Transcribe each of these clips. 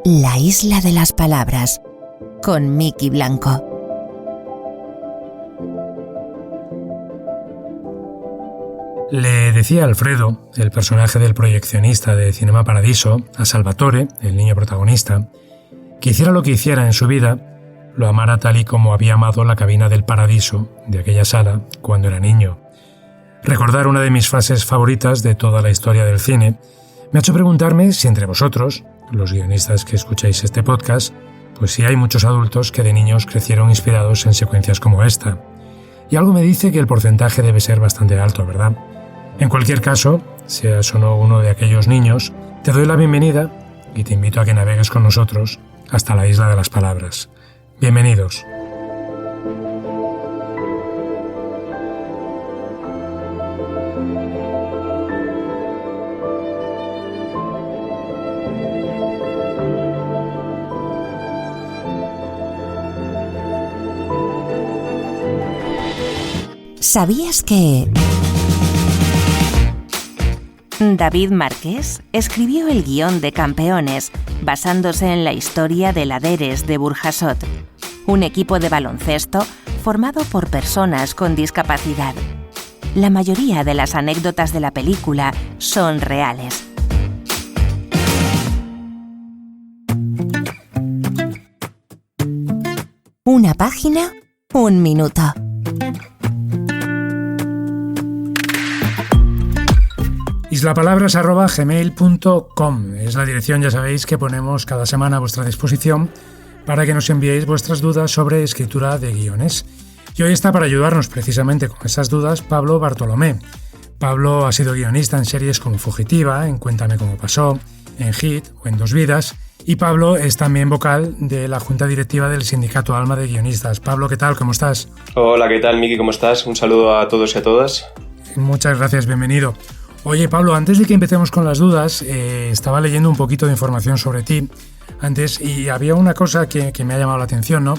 La isla de las palabras, con Miki Blanco. Le decía Alfredo, el personaje del proyeccionista de Cinema Paradiso, a Salvatore, el niño protagonista, que hiciera lo que hiciera en su vida, lo amara tal y como había amado la cabina del Paradiso de aquella sala cuando era niño. Recordar una de mis frases favoritas de toda la historia del cine me ha hecho preguntarme si entre vosotros, los guionistas que escucháis este podcast, pues si hay muchos adultos que de niños crecieron inspirados en secuencias como esta. Y algo me dice que el porcentaje debe ser bastante alto, ¿verdad? En cualquier caso, seas o no uno de aquellos niños, te doy la bienvenida y te invito a que navegues con nosotros hasta la isla de las palabras. Bienvenidos. ¿Sabías que David Marqués escribió el guión de Campeones basándose en la historia del Aderes de Burjasot, un equipo de baloncesto formado por personas con discapacidad? La mayoría de las anécdotas de la película son reales. Una página, un minuto. islapalabras@gmail.com es la dirección, ya sabéis, que ponemos cada semana a vuestra disposición para que nos enviéis vuestras dudas sobre escritura de guiones. Y hoy está para ayudarnos precisamente con esas dudas Pablo Bartolomé. Pablo ha sido guionista en series como Fugitiva, en Cuéntame cómo pasó, en Hit o en Dos vidas, y Pablo es también vocal de la Junta Directiva del Sindicato Alma de Guionistas. Pablo, ¿qué tal? ¿Cómo estás? Hola, ¿qué tal, Miki? ¿Cómo estás? Un saludo a todos y a todas. Muchas gracias, bienvenido. Oye, Pablo, antes de que empecemos con las dudas, estaba leyendo un poquito de información sobre ti antes y había una cosa que me ha llamado la atención, ¿no?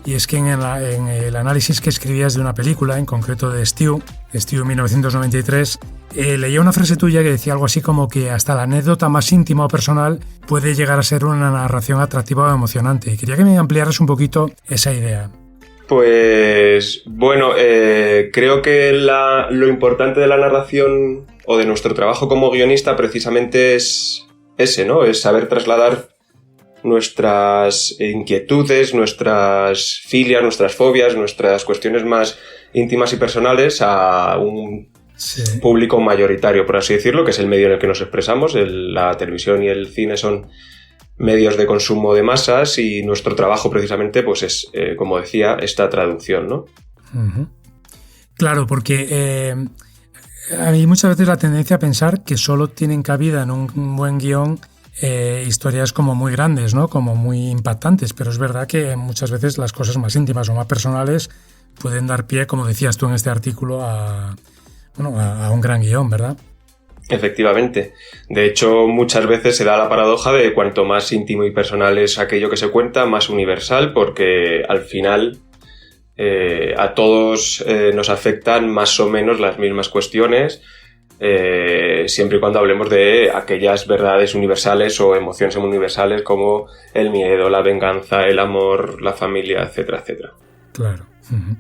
Y es que en el análisis que escribías de una película, en concreto de Stew 1993, leía una frase tuya que decía algo así como que hasta la anécdota más íntima o personal puede llegar a ser una narración atractiva o emocionante. Y quería que me ampliaras un poquito esa idea. Pues bueno, creo que lo importante de la narración o de nuestro trabajo como guionista precisamente es ese, ¿no? Es saber trasladar nuestras inquietudes, nuestras filias, nuestras fobias, nuestras cuestiones más íntimas y personales a un público mayoritario, por así decirlo, que es el medio en el que nos expresamos. La televisión y el cine son medios de consumo de masas y nuestro trabajo precisamente pues es, como decía, esta traducción, ¿no? Uh-huh. Claro, porque hay muchas veces la tendencia a pensar que solo tienen cabida en un buen guión historias como muy grandes, ¿no? Como muy impactantes, pero es verdad que muchas veces las cosas más íntimas o más personales pueden dar pie, como decías tú en este artículo, a un gran guión, ¿verdad? Efectivamente. De hecho, muchas veces se da la paradoja de cuanto más íntimo y personal es aquello que se cuenta, más universal, porque al final a todos nos afectan más o menos las mismas cuestiones, siempre y cuando hablemos de aquellas verdades universales o emociones universales como el miedo, la venganza, el amor, la familia, etcétera, etcétera. Claro. Uh-huh.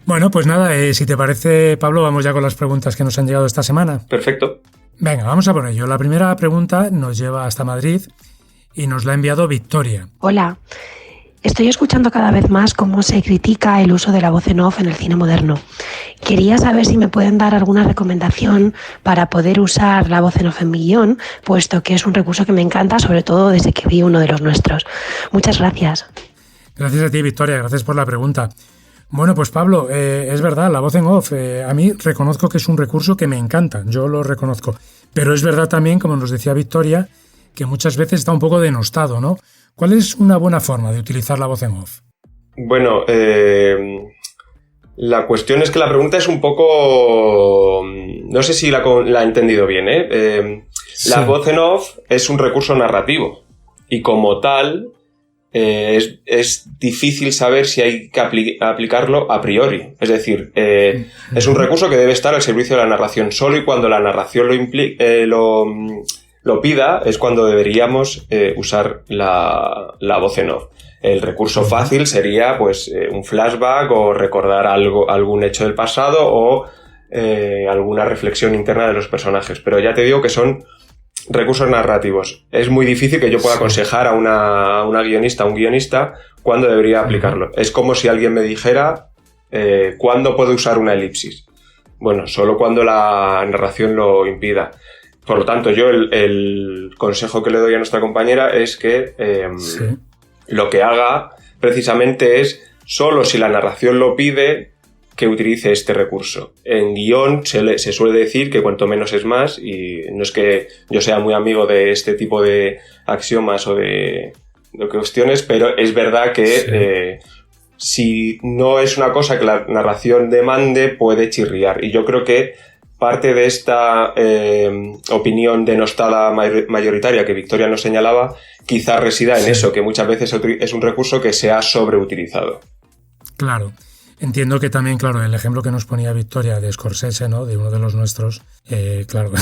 Bueno, pues nada, si te parece, Pablo, vamos ya con las preguntas que nos han llegado esta semana. Perfecto. Venga, vamos a por ello. La primera pregunta nos lleva hasta Madrid y nos la ha enviado Victoria. Hola. Estoy escuchando cada vez más cómo se critica el uso de la voz en off en el cine moderno. Quería saber si me pueden dar alguna recomendación para poder usar la voz en off en mi guión, puesto que es un recurso que me encanta, sobre todo desde que vi uno de los nuestros. Muchas gracias. Gracias a ti, Victoria. Gracias por la pregunta. Bueno, pues Pablo, es verdad, la voz en off, a mí reconozco que es un recurso que me encanta, yo lo reconozco. Pero es verdad también, como nos decía Victoria, que muchas veces está un poco denostado, ¿no? ¿Cuál es una buena forma de utilizar la voz en off? Bueno, la cuestión es que la pregunta es un poco... No sé si la he entendido bien, ¿eh? Sí. La voz en off es un recurso narrativo y como tal es difícil saber si hay que aplicarlo a priori. Es decir, es un recurso que debe estar al servicio de la narración solo y cuando la narración lo pida es cuando deberíamos usar la voz en off. El recurso fácil sería pues un flashback o recordar algún hecho del pasado o alguna reflexión interna de los personajes. Pero ya te digo que son recursos narrativos. Es muy difícil que yo pueda aconsejar a una guionista, a un guionista, cuándo debería aplicarlo. Es como si alguien me dijera cuándo puedo usar una elipsis. Bueno, solo cuando la narración lo impida. Por lo tanto, yo el consejo que le doy a nuestra compañera es que lo que haga precisamente es, solo si la narración lo pide, que utilice este recurso. En guión se suele decir que cuanto menos es más, y no es que yo sea muy amigo de este tipo de axiomas o de cuestiones, pero es verdad que si no es una cosa que la narración demande, puede chirriar. Y yo creo que parte de esta opinión denostada mayoritaria que Victoria nos señalaba, quizás resida en eso, que muchas veces es un recurso que se ha sobreutilizado. Claro. Entiendo que también, claro, el ejemplo que nos ponía Victoria de Scorsese, ¿no?, de uno de los nuestros, claro,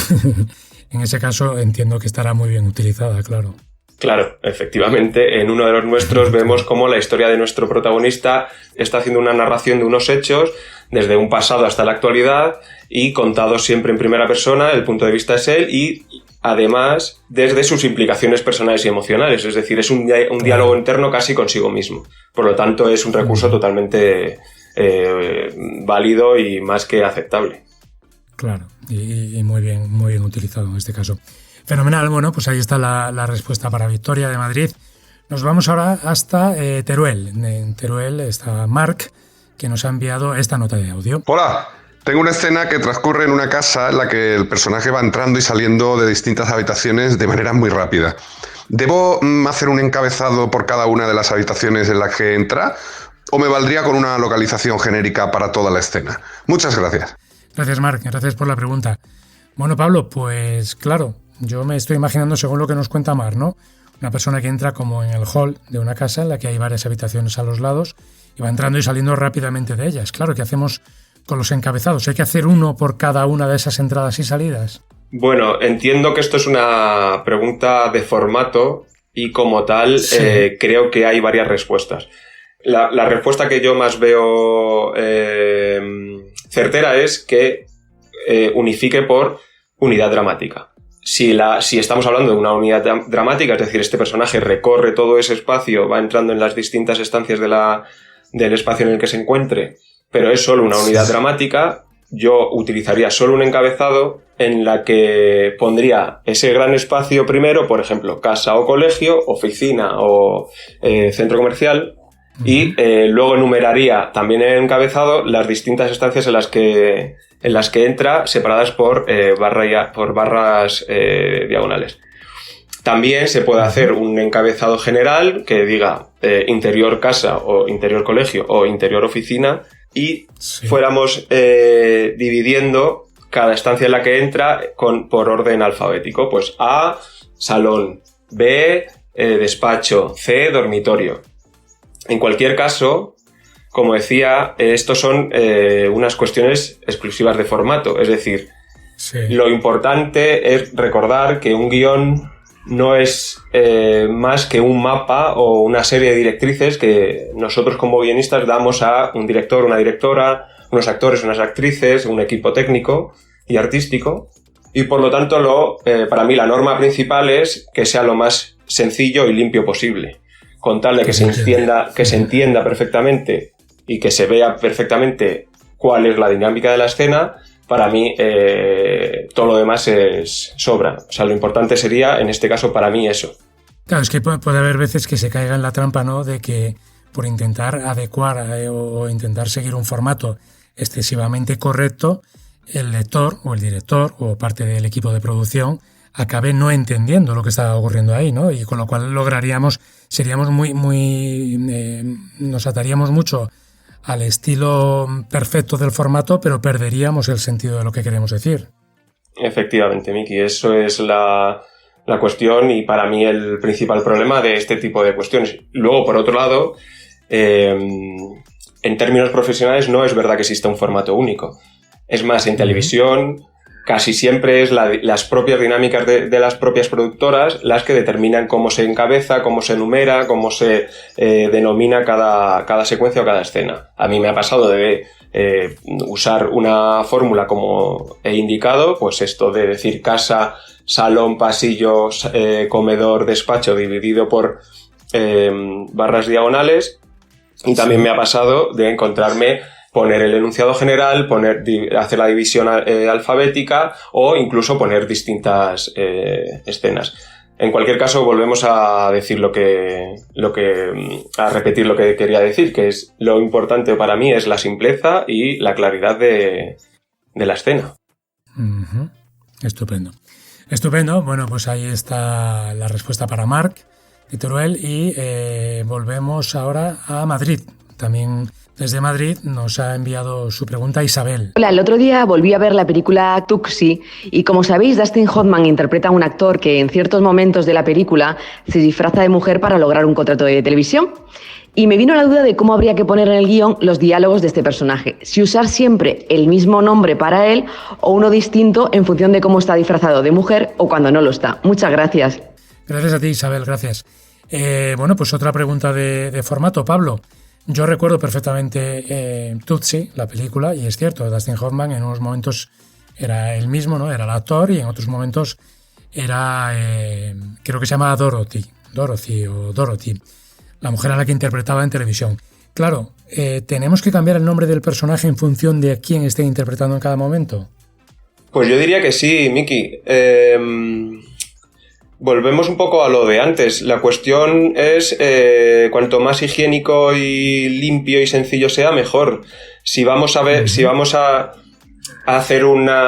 en ese caso entiendo que estará muy bien utilizada, claro. Claro, efectivamente, en uno de los nuestros vemos cómo la historia de nuestro protagonista está haciendo una narración de unos hechos desde un pasado hasta la actualidad y contado siempre en primera persona, el punto de vista es él y además desde sus implicaciones personales y emocionales, es decir, es un diálogo interno casi consigo mismo. Por lo tanto, es un recurso totalmente válido y más que aceptable. Claro, y muy bien utilizado en este caso. Fenomenal, bueno, pues ahí está la respuesta para Victoria de Madrid. Nos vamos ahora hasta Teruel. En Teruel está Marc, que nos ha enviado esta nota de audio. Hola, tengo una escena que transcurre en una casa en la que el personaje va entrando y saliendo de distintas habitaciones de manera muy rápida. ¿Debo hacer un encabezado por cada una de las habitaciones en las que entra o me valdría con una localización genérica para toda la escena? Muchas gracias. Gracias, Marc, gracias por la pregunta. Bueno, Pablo, pues claro, yo me estoy imaginando según lo que nos cuenta Marc, ¿no? Una persona que entra como en el hall de una casa en la que hay varias habitaciones a los lados y va entrando y saliendo rápidamente de ellas. Claro, ¿qué hacemos con los encabezados? ¿Hay que hacer uno por cada una de esas entradas y salidas? Bueno, entiendo que esto es una pregunta de formato y como tal creo que hay varias respuestas. La respuesta que yo más veo certera es que unifique por unidad dramática. Si estamos hablando de una unidad dramática, es decir, este personaje recorre todo ese espacio, va entrando en las distintas estancias del espacio en el que se encuentre, pero es solo una unidad dramática, yo utilizaría solo un encabezado en la que pondría ese gran espacio primero, por ejemplo, casa o colegio, oficina o centro comercial, y luego enumeraría también en el encabezado las distintas estancias en las que entra, separadas por barras diagonales. También se puede hacer un encabezado general que diga interior casa o interior colegio o interior oficina y fuéramos dividiendo cada estancia en la que entra por orden alfabético. Pues A, salón, B, despacho, C, dormitorio. En cualquier caso, como decía, estos son unas cuestiones exclusivas de formato. Es decir, lo importante es recordar que un guión no es más que un mapa o una serie de directrices que nosotros como guionistas damos a un director, una directora, unos actores, unas actrices, un equipo técnico y artístico. Y por lo tanto, para mí la norma principal es que sea lo más sencillo y limpio posible, con tal de que se entienda perfectamente y que se vea perfectamente cuál es la dinámica de la escena. Para mí todo lo demás sobra. O sea, lo importante sería, en este caso, para mí eso. Claro, es que puede haber veces que se caiga en la trampa, ¿no?, de que por intentar adecuar o intentar seguir un formato excesivamente correcto, el lector o el director o parte del equipo de producción acabe no entendiendo lo que está ocurriendo ahí, ¿no? Y con lo cual seríamos nos ataríamos mucho al estilo perfecto del formato, pero perderíamos el sentido de lo que queremos decir. Efectivamente, Miki, eso es la cuestión y para mí el principal problema de este tipo de cuestiones. Luego, por otro lado, en términos profesionales no es verdad que exista un formato único. Es más, en televisión casi siempre es las propias dinámicas de las propias productoras las que determinan cómo se encabeza, cómo se enumera, cómo se denomina cada secuencia o cada escena. A mí me ha pasado de usar una fórmula como he indicado, pues esto de decir casa, salón, pasillo, comedor, despacho dividido por barras diagonales, y también me ha pasado de encontrarme poner el enunciado general, hacer la división alfabética o incluso poner distintas escenas. En cualquier caso, volvemos a decir a repetir lo que quería decir, que es lo importante para mí es la simpleza y la claridad de la escena. Uh-huh. Estupendo. Bueno, pues ahí está la respuesta para Marc de Teruel y volvemos ahora a Madrid. También desde Madrid nos ha enviado su pregunta Isabel. Hola, el otro día volví a ver la película Tuxi y como sabéis, Dustin Hoffman interpreta a un actor que en ciertos momentos de la película se disfraza de mujer para lograr un contrato de televisión. Y me vino la duda de cómo habría que poner en el guión los diálogos de este personaje. Si usar siempre el mismo nombre para él o uno distinto en función de cómo está disfrazado de mujer o cuando no lo está. Muchas gracias. Gracias a ti, Isabel, gracias. Bueno, pues otra pregunta de formato, Pablo. Yo recuerdo perfectamente Tootsie, la película, y es cierto, Dustin Hoffman en unos momentos era el mismo, ¿no? Era el actor, y en otros momentos era, creo que se llamaba Dorothy, la mujer a la que interpretaba en televisión. Claro, ¿tenemos que cambiar el nombre del personaje en función de a quién esté interpretando en cada momento? Pues yo diría que sí, Miki. Volvemos un poco a lo de antes. La cuestión es cuanto más higiénico y limpio y sencillo sea, mejor. Si vamos a hacer vamos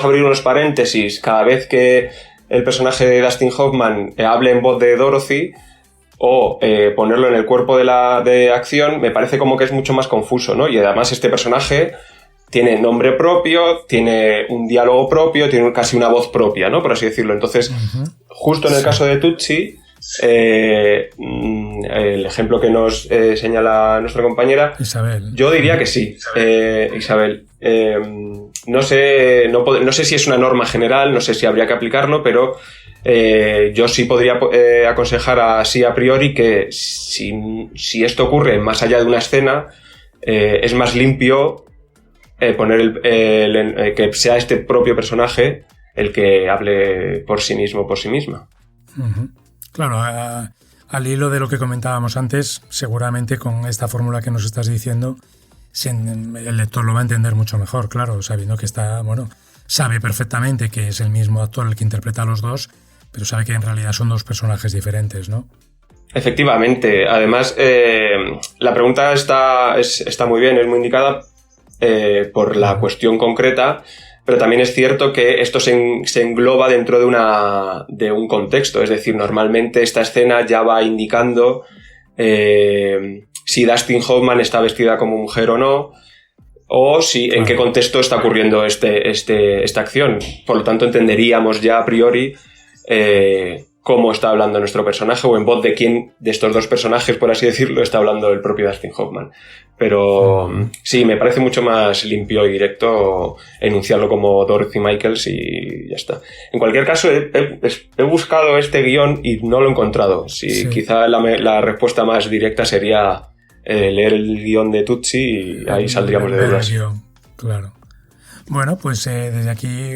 a abrir unos paréntesis cada vez que el personaje de Dustin Hoffman hable en voz de Dorothy o ponerlo en el cuerpo de acción, me parece como que es mucho más confuso, ¿no? Y además este personaje tiene nombre propio, tiene un diálogo propio, tiene casi una voz propia, ¿no? Por así decirlo. Entonces, justo en el caso de Tootsie, el ejemplo que nos señala nuestra compañera, Isabel. Yo diría que sí, Isabel. No sé si es una norma general, no sé si habría que aplicarlo, pero yo sí podría aconsejar así a priori que si esto ocurre más allá de una escena, es más limpio poner que sea este propio personaje el que hable por sí mismo, por sí misma. Uh-huh. Claro, al hilo de lo que comentábamos antes, seguramente con esta fórmula que nos estás diciendo, el lector lo va a entender mucho mejor, claro, sabiendo que sabe perfectamente que es el mismo actor el que interpreta a los dos, pero sabe que en realidad son dos personajes diferentes, ¿no? Efectivamente. Además, la pregunta está muy bien, es muy indicada por la cuestión concreta, pero también es cierto que esto se engloba dentro de un contexto. Es decir, normalmente esta escena ya va indicando si Dustin Hoffman está vestida como mujer o no, o en qué contexto está ocurriendo esta acción. Por lo tanto, entenderíamos ya a priori cómo está hablando nuestro personaje o en voz de quién de estos dos personajes, por así decirlo, está hablando el propio Dustin Hoffman. Pero sí, me parece mucho más limpio y directo enunciarlo como Dorothy Michaels y ya está. En cualquier caso, he buscado este guión y no lo he encontrado. Sí. Quizá la respuesta más directa sería leer el guión de Tootsie y ahí saldríamos de dudas. Claro. Bueno, pues desde aquí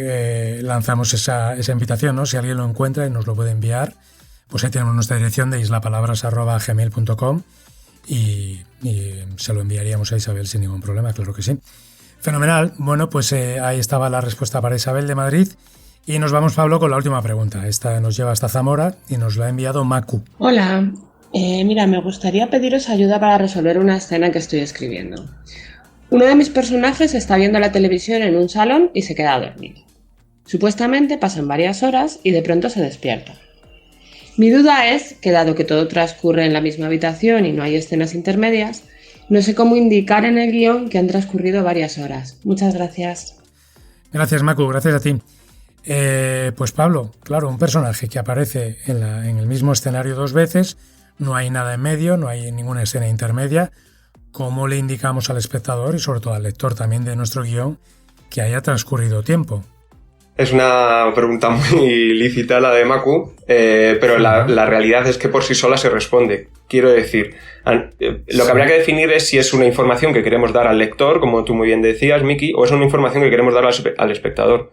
lanzamos esa invitación, ¿no? Si alguien lo encuentra y nos lo puede enviar, pues ahí tenemos nuestra dirección de islapalabras@gmail.com y se lo enviaríamos a Isabel sin ningún problema, claro que sí. Fenomenal. Bueno, pues ahí estaba la respuesta para Isabel de Madrid. Y nos vamos, Pablo, con la última pregunta. Esta nos lleva hasta Zamora y nos la ha enviado Macu. Hola. Mira, me gustaría pediros ayuda para resolver una escena que estoy escribiendo. Uno de mis personajes está viendo la televisión en un salón y se queda dormido. Supuestamente pasan varias horas y de pronto se despierta. Mi duda es que, dado que todo transcurre en la misma habitación y no hay escenas intermedias, no sé cómo indicar en el guión que han transcurrido varias horas. Muchas gracias. Gracias, Macu, gracias a ti. Pues Pablo, claro, un personaje que aparece en el mismo escenario dos veces, no hay nada en medio, no hay ninguna escena intermedia. ¿Cómo le indicamos al espectador y sobre todo al lector también de nuestro guión que haya transcurrido tiempo? Es una pregunta muy lícita la de Maku, pero la realidad es que por sí sola se responde. Quiero decir, lo que habría que definir es si es una información que queremos dar al lector, como tú muy bien decías, Miki, o es una información que queremos dar al espectador.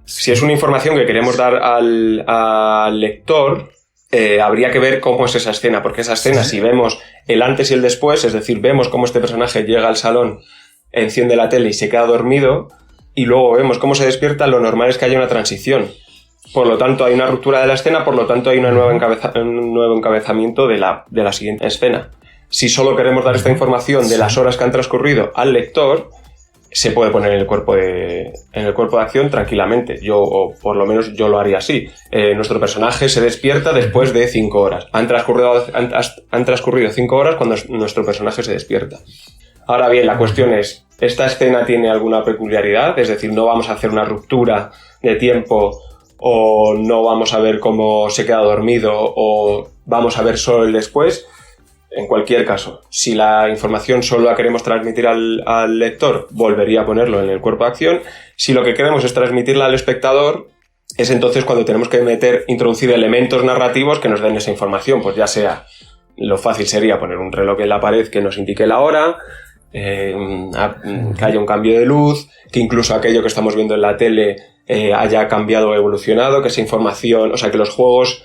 Si es una información que queremos dar al lector, habría que ver cómo es esa escena, porque esa escena, si vemos el antes y el después, es decir, vemos cómo este personaje llega al salón, enciende la tele y se queda dormido, y luego vemos cómo se despierta, lo normal es que haya una transición. Por lo tanto, hay una ruptura de la escena, por lo tanto, hay un nuevo encabezamiento de la siguiente escena. Si solo queremos dar esta información de las horas que han transcurrido al lector, se puede poner en el cuerpo de acción tranquilamente. O por lo menos yo lo haría así. Nuestro personaje se despierta después de 5 horas. Han transcurrido 5 horas cuando nuestro personaje se despierta. Ahora bien, la cuestión es, ¿esta escena tiene alguna peculiaridad? Es decir, ¿no vamos a hacer una ruptura de tiempo o no vamos a ver cómo se queda dormido o vamos a ver solo el después? En cualquier caso, si la información solo la queremos transmitir al lector, volvería a ponerlo en el cuerpo de acción. Si lo que queremos es transmitirla al espectador, es entonces cuando tenemos que introducir elementos narrativos que nos den esa información. Pues ya sea, lo fácil sería poner un reloj en la pared que nos indique la hora, que haya un cambio de luz, que incluso aquello que estamos viendo en la tele haya cambiado o evolucionado, que esa información, o sea, que los juegos,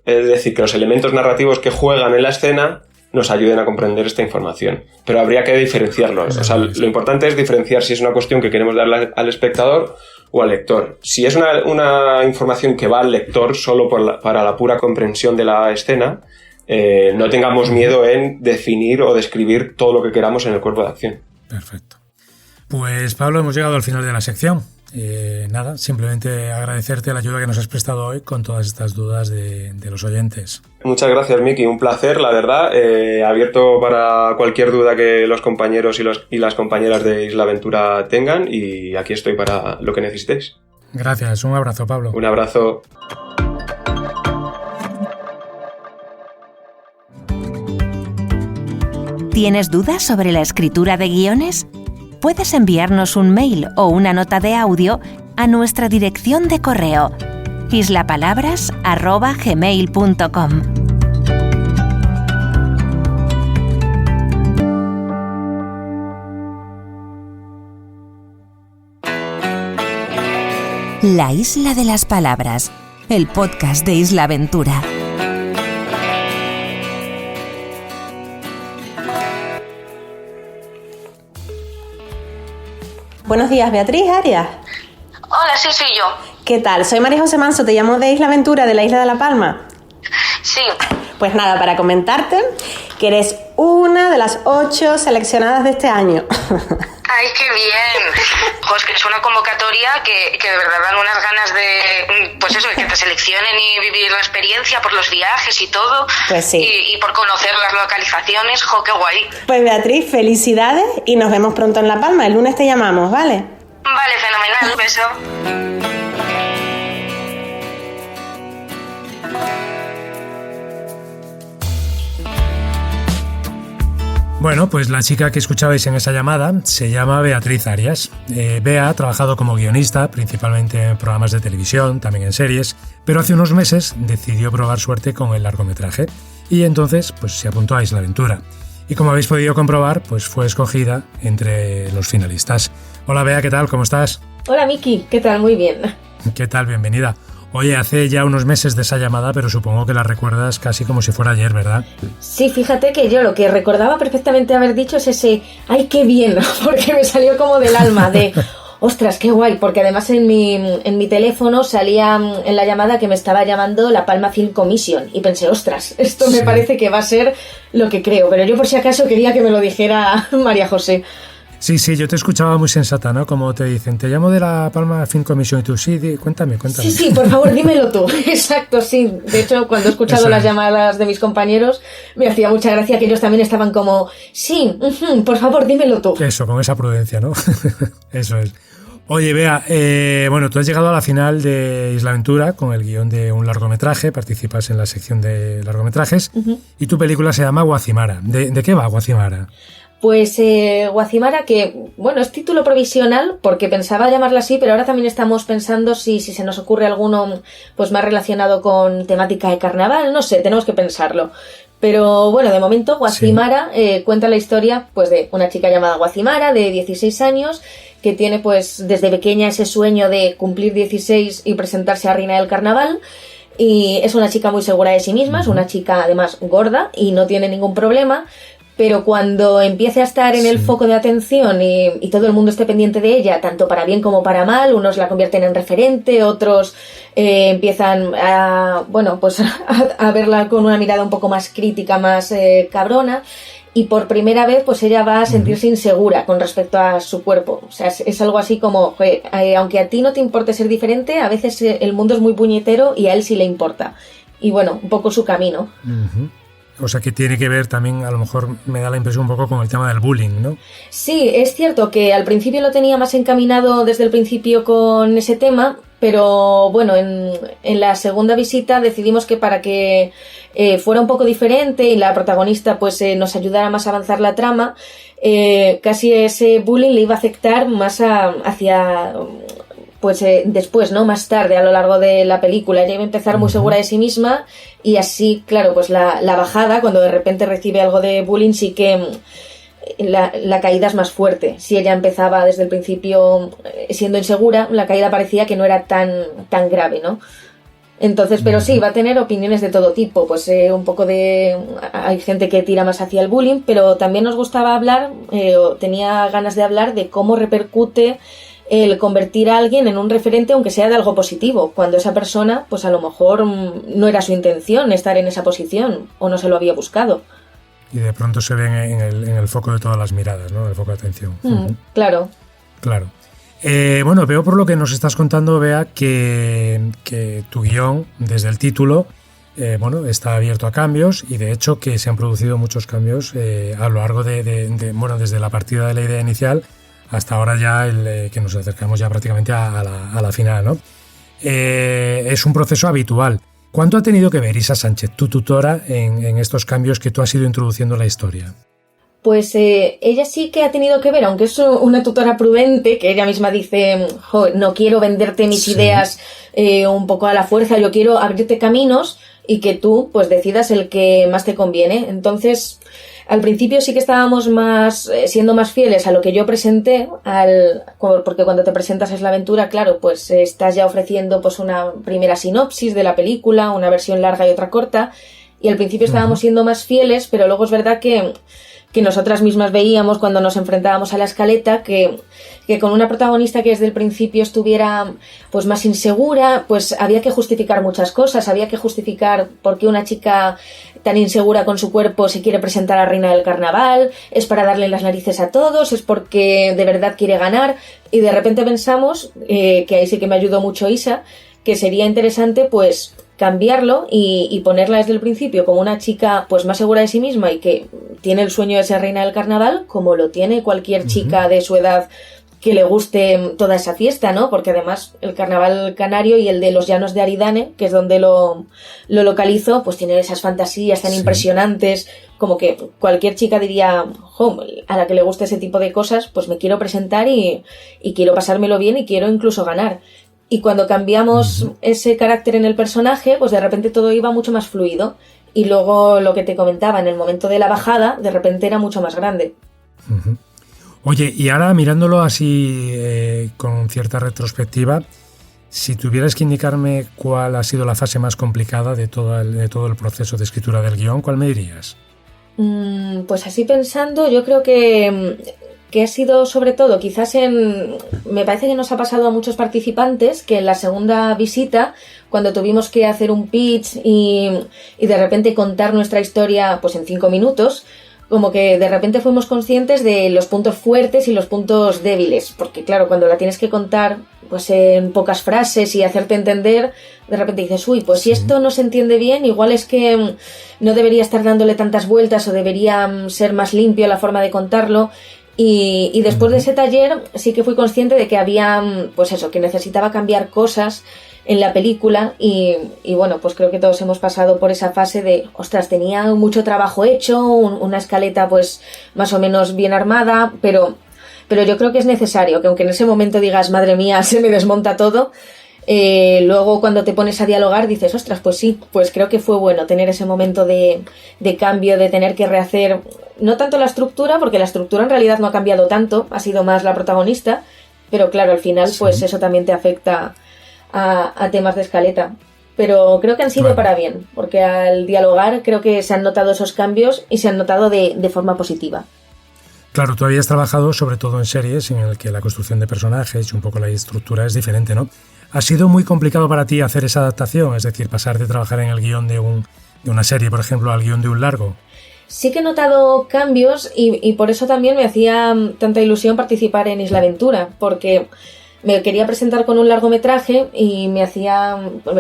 es decir, que los elementos narrativos que juegan en la escena nos ayuden a comprender esta información. Pero habría que diferenciarlos. O sea, lo importante es diferenciar si es una cuestión que queremos darle al espectador o al lector. Si es una información que va al lector solo para la pura comprensión de la escena, no tengamos miedo en definir o describir todo lo que queramos en el cuerpo de acción. Perfecto. Pues Pablo, hemos llegado al final de la sección. Nada, simplemente agradecerte la ayuda que nos has prestado hoy con todas estas dudas de los oyentes. Muchas gracias, Miki, un placer, la verdad, abierto para cualquier duda que los compañeros y las compañeras de Isla Aventura tengan, y aquí estoy para lo que necesitéis. Gracias, un abrazo, Pablo. Un abrazo. ¿Tienes dudas sobre la escritura de guiones? Puedes enviarnos un mail o una nota de audio a nuestra dirección de correo islapalabras@gmail.com. La Isla de las Palabras, el podcast de Isla Aventura. Buenos días, Beatriz Arias. Hola, sí, soy yo. ¿Qué tal? Soy María José Manso, te llamo de Isla Aventura, de la Isla de La Palma. Sí. Pues nada, para comentarte que eres una de las 8 seleccionadas de este año. ¡Ay, qué bien! Pues que es una convocatoria que de verdad dan unas ganas de, pues eso, de que te seleccionen y vivir la experiencia por los viajes y todo. Pues sí. Y por conocer las localizaciones. ¡Jo, qué guay! Pues Beatriz, felicidades y nos vemos pronto en La Palma. El lunes te llamamos, ¿vale? Vale, fenomenal. Un beso. Bueno, pues la chica que escuchabais en esa llamada se llama Beatriz Arias. Bea ha trabajado como guionista, principalmente en programas de televisión, también en series, pero hace unos meses decidió probar suerte con el largometraje y entonces pues se apuntó a Isla Aventura. Y como habéis podido comprobar, pues fue escogida entre los finalistas. Hola Bea, ¿qué tal? ¿Cómo estás? Hola Miki, ¿qué tal? Muy bien. ¿Qué tal? Bienvenida. Oye, hace ya unos meses de esa llamada, pero supongo que la recuerdas casi como si fuera ayer, ¿verdad? Sí, fíjate que yo lo que recordaba perfectamente haber dicho es ese ¡ay, qué bien! Porque me salió como del alma de ¡ostras, qué guay! Porque además en mi teléfono salía en la llamada que me estaba llamando la Palma Film Commission y pensé ¡ostras! Esto me parece que va a ser lo que creo, pero yo por si acaso quería que me lo dijera María José. Sí, yo te escuchaba muy sensata, ¿no? Como te dicen, te llamo de la Palma Film Commission y tú, sí, cuéntame. Sí, por favor, dímelo tú. Exacto, sí. De hecho, cuando he escuchado las llamadas de mis compañeros, me hacía mucha gracia que ellos también estaban como, sí, por favor, dímelo tú. Eso, con esa prudencia, ¿no? Eso es. Oye, Bea, bueno, tú has llegado a la final de Isla Aventura con el guión de un largometraje, participas en la sección de largometrajes y tu película se llama Guacimara. ¿De qué va Guacimara? Pues Guacimara, que bueno, es título provisional porque pensaba llamarla así, pero ahora también estamos pensando si se nos ocurre alguno pues más relacionado con temática de carnaval, no sé, tenemos que pensarlo. Pero bueno, de momento Guacimara cuenta la historia pues de una chica llamada Guacimara de 16 años que tiene pues desde pequeña ese sueño de cumplir 16 y presentarse a Reina del Carnaval. Y es una chica muy segura de sí misma, es una chica además gorda y no tiene ningún problema. Pero cuando empiece a estar en el foco de atención y todo el mundo esté pendiente de ella, tanto para bien como para mal, unos la convierten en referente, otros empiezan a verla con una mirada un poco más crítica, más cabrona, y por primera vez pues ella va a sentirse insegura con respecto a su cuerpo. O sea, es algo así como, aunque a ti no te importe ser diferente, a veces el mundo es muy puñetero y a él sí le importa. Y bueno, un poco su camino. O sea que tiene que ver también, a lo mejor me da la impresión un poco con el tema del bullying, ¿no? Sí, es cierto que al principio lo tenía más encaminado desde el principio con ese tema, pero bueno, en la segunda visita decidimos que para que fuera un poco diferente y la protagonista pues nos ayudara más a avanzar la trama, casi ese bullying le iba a afectar más hacia... pues después, ¿no? Más tarde, a lo largo de la película. Ella iba a empezar muy segura de sí misma y así, claro, pues la bajada, cuando de repente recibe algo de bullying, sí que la caída es más fuerte. Si ella empezaba desde el principio siendo insegura, la caída parecía que no era tan grave, ¿no? Entonces, pero sí, va a tener opiniones de todo tipo, pues un poco de... Hay gente que tira más hacia el bullying, pero también nos gustaba hablar, tenía ganas de hablar de cómo repercute el convertir a alguien en un referente, aunque sea de algo positivo, cuando esa persona, pues a lo mejor no era su intención estar en esa posición o no se lo había buscado. Y de pronto se ven en el foco de todas las miradas, ¿no? El foco de atención. Claro. Claro. Bueno, veo por lo que nos estás contando, Bea, que tu guión, desde el título, está abierto a cambios y de hecho que se han producido muchos cambios a lo largo desde la partida de la idea inicial hasta ahora ya que nos acercamos ya prácticamente a la final, ¿no? Es un proceso habitual. ¿Cuánto ha tenido que ver Isa Sánchez, tu tutora, en estos cambios que tú has ido introduciendo en la historia? Pues ella sí que ha tenido que ver, aunque es una tutora prudente, que ella misma dice, no quiero venderte mis ideas un poco a la fuerza, yo quiero abrirte caminos y que tú pues decidas el que más te conviene. Entonces, al principio sí que estábamos siendo más fieles a lo que yo presenté, porque cuando te presentas Es la aventura, claro, pues estás ya ofreciendo pues una primera sinopsis de la película, una versión larga y otra corta, y al principio estábamos siendo más fieles, pero luego es verdad que nosotras mismas veíamos cuando nos enfrentábamos a la escaleta que con una protagonista que desde el principio estuviera pues más insegura, pues había que justificar muchas cosas, había que justificar por qué una chica tan insegura con su cuerpo se quiere presentar a Reina del Carnaval, es para darle las narices a todos, es porque de verdad quiere ganar, y de repente pensamos, que ahí sí que me ayudó mucho Isa, que sería interesante pues cambiarlo y ponerla desde el principio como una chica pues más segura de sí misma y que tiene el sueño de ser Reina del Carnaval, como lo tiene cualquier chica de su edad que le guste toda esa fiesta, ¿no? Porque además el Carnaval Canario y el de los Llanos de Aridane, que es donde lo localizo, pues tiene esas fantasías tan impresionantes, como que cualquier chica diría, a la que le guste ese tipo de cosas, pues me quiero presentar y quiero pasármelo bien y quiero incluso ganar. Y cuando cambiamos ese carácter en el personaje, pues de repente todo iba mucho más fluido. Y luego lo que te comentaba, en el momento de la bajada, de repente era mucho más grande. Oye, y ahora mirándolo así con cierta retrospectiva, si tuvieras que indicarme cuál ha sido la fase más complicada de todo el proceso de escritura del guión, ¿cuál me dirías? Pues así pensando, yo creo que ha sido sobre todo, quizás me parece que nos ha pasado a muchos participantes que en la segunda visita, cuando tuvimos que hacer un pitch y de repente contar nuestra historia pues en 5 minutos, como que de repente fuimos conscientes de los puntos fuertes y los puntos débiles, porque claro, cuando la tienes que contar pues en pocas frases y hacerte entender, de repente dices, pues si esto no se entiende bien, igual es que no debería estar dándole tantas vueltas o debería ser más limpio la forma de contarlo. Y después de ese taller sí que fui consciente de que había, pues eso, que necesitaba cambiar cosas en la película y bueno, pues creo que todos hemos pasado por esa fase de, ostras, tenía mucho trabajo hecho, una escaleta pues más o menos bien armada, pero yo creo que es necesario, que aunque en ese momento digas, madre mía, se me desmonta todo, luego cuando te pones a dialogar dices, ostras, pues sí, pues creo que fue bueno tener ese momento de cambio, de tener que rehacer, no tanto la estructura, porque la estructura en realidad no ha cambiado tanto, ha sido más la protagonista, pero claro, al final pues eso también te afecta a temas de escaleta. Pero creo que han sido para bien, porque al dialogar creo que se han notado esos cambios y se han notado de forma positiva. Claro, tú habías trabajado sobre todo en series en el que la construcción de personajes y un poco la estructura es diferente, ¿no? ¿Ha sido muy complicado para ti hacer esa adaptación? Es decir, pasar de trabajar en el guión de una serie, por ejemplo, al guión de un largo. Sí que he notado cambios y por eso también me hacía tanta ilusión participar en Isla Aventura, porque me quería presentar con un largometraje y me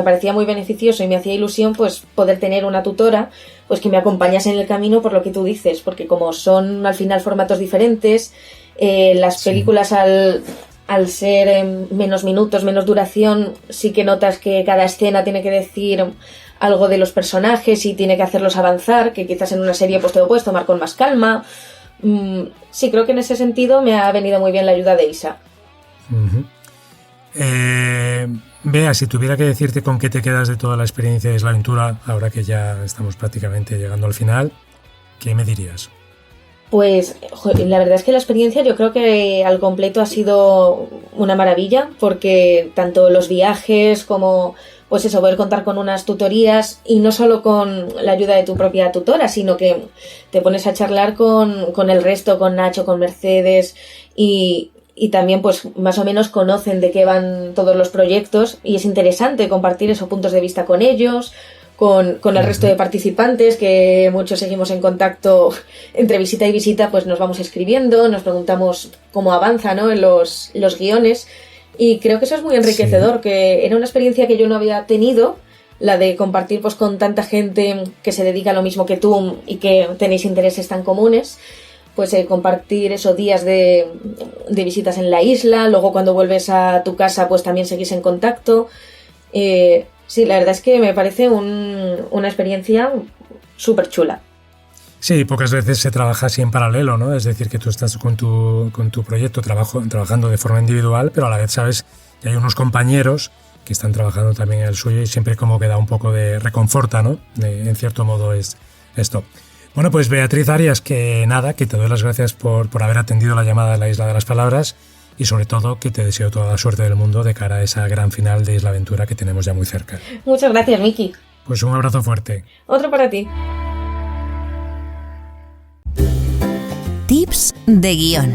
parecía muy beneficioso y me hacía ilusión pues poder tener una tutora pues que me acompañase en el camino, por lo que tú dices, porque como son al final formatos diferentes, las películas al ser menos minutos, menos duración, sí que notas que cada escena tiene que decir algo de los personajes y tiene que hacerlos avanzar, que quizás en una serie pues te lo puedes tomar con más calma. Sí, creo que en ese sentido me ha venido muy bien la ayuda de Isa. Uh-huh. Bea, si tuviera que decirte con qué te quedas de toda la experiencia de Isla Aventura, ahora que ya estamos prácticamente llegando al final, ¿qué me dirías? Pues la verdad es que la experiencia yo creo que al completo ha sido una maravilla, porque tanto los viajes como pues eso, poder contar con unas tutorías y no solo con la ayuda de tu propia tutora, sino que te pones a charlar con el resto, con Nacho, con Mercedes y también pues más o menos conocen de qué van todos los proyectos y es interesante compartir esos puntos de vista con ellos, con el resto de participantes, que muchos seguimos en contacto entre visita y visita, pues nos vamos escribiendo, nos preguntamos cómo avanza, ¿no?, en los guiones, y creo que eso es muy enriquecedor, que era una experiencia que yo no había tenido, la de compartir pues con tanta gente que se dedica a lo mismo que tú y que tenéis intereses tan comunes, pues compartir esos días de visitas en la isla, luego cuando vuelves a tu casa pues también seguís en contacto. Sí, la verdad es que me parece una experiencia súper chula. Sí, pocas veces se trabaja así en paralelo, ¿no? Es decir, que tú estás con tu proyecto trabajando de forma individual, pero a la vez sabes que hay unos compañeros que están trabajando también en el suyo y siempre como que da un poco de reconforta, ¿no? En cierto modo es esto. Bueno, pues Beatriz Arias, que nada, que te doy las gracias por haber atendido la llamada de la Isla de las Palabras y sobre todo que te deseo toda la suerte del mundo de cara a esa gran final de Isla Aventura que tenemos ya muy cerca. Muchas gracias, Miki. Pues un abrazo fuerte. Otro para ti. Tips de guión.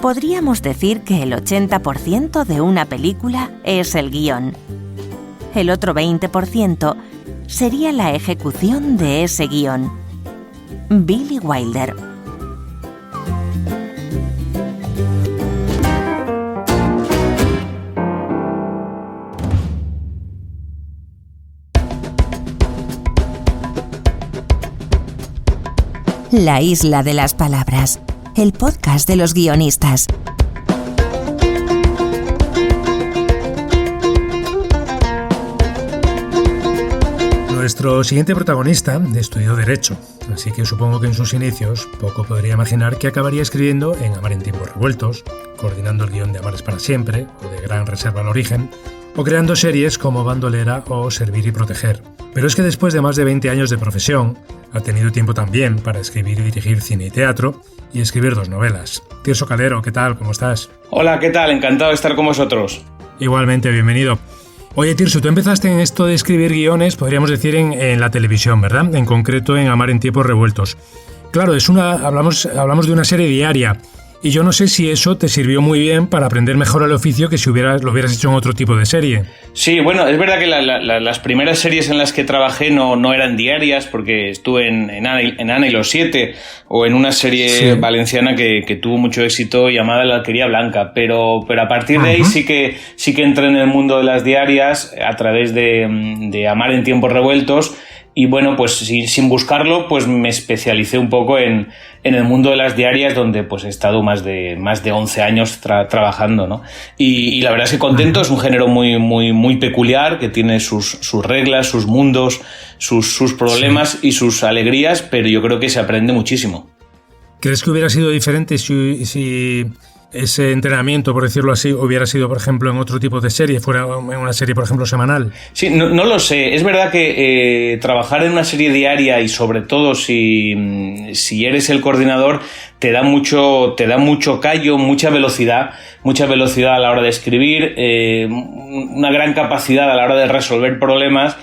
Podríamos decir que el 80% de una película es el guión. El otro 20% sería la ejecución de ese guión. Billy Wilder. La Isla de las Palabras, el podcast de los guionistas. Nuestro siguiente protagonista estudió Derecho, así que supongo que en sus inicios poco podría imaginar que acabaría escribiendo en Amar en tiempos revueltos, coordinando el guión de Amar es para siempre, o de Gran Reserva al origen, o creando series como Bandolera o Servir y Proteger. Pero es que después de más de 20 años de profesión, ha tenido tiempo también para escribir y dirigir cine y teatro, y escribir 2 novelas. Tirso Calero, ¿qué tal? ¿Cómo estás? Hola, ¿qué tal? Encantado de estar con vosotros. Igualmente, bienvenido. Oye, Tirso, tú empezaste en esto de escribir guiones, podríamos decir, en la televisión, ¿verdad? En concreto en Amar en tiempos revueltos. Claro, hablamos de una serie diaria, y yo no sé si eso te sirvió muy bien para aprender mejor el oficio que si lo hubieras hecho en otro tipo de serie. Sí, bueno, es verdad que las primeras series en las que trabajé no eran diarias, porque estuve en Ana y los 7, o en una serie valenciana que tuvo mucho éxito llamada La Alquería Blanca, pero a partir de ahí sí que entré en el mundo de las diarias a través de Amar en tiempos revueltos, Y bueno, pues sin buscarlo, pues me especialicé un poco en el mundo de las diarias, donde pues he estado más de 11 años trabajando, ¿no? Y la verdad es que contento. Es un género muy peculiar, que tiene sus reglas, sus mundos, sus problemas y sus alegrías, pero yo creo que se aprende muchísimo. ¿Crees que hubiera sido diferente si ese entrenamiento, por decirlo así, hubiera sido, por ejemplo, en otro tipo de serie, fuera en una serie, por ejemplo, semanal? Sí, no lo sé. Es verdad que trabajar en una serie diaria, y sobre todo si eres el coordinador, te da mucho callo, mucha velocidad a la hora de escribir, una gran capacidad a la hora de resolver problemas.